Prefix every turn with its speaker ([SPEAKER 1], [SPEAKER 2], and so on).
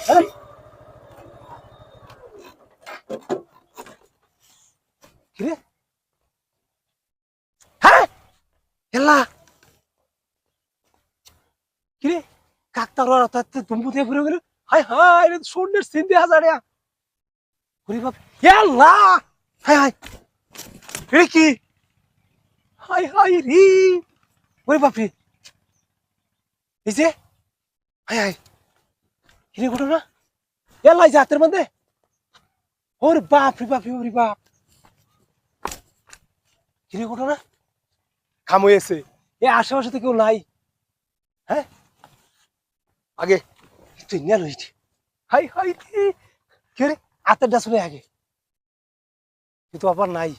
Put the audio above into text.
[SPEAKER 1] এই, কিরে হ্যাঁ এলা কিরে কাকতার তুমু দিয়ে ঘুরে গেল হাই হাই রে শূন্যের সিন্ধি হাজারিয়া ঘুরি বাপ এলা হাই হাই রে কি হাই হাই রে ওরে বাপ রে এই যে হাই হাই কিরে ঘটনা এলাই জাতের মধ্যে ওরে বাপ রে বাপ রে ওরে বাপ কিরে ঘটনা খাম হয়েছে এ আশেপাশে তো কেউ নাই হ্যাঁ আগে তুই নিয়ে লইছি হাই হাই রে কে রে আতের ডাসুরে আগে কিন্তু আবার নাই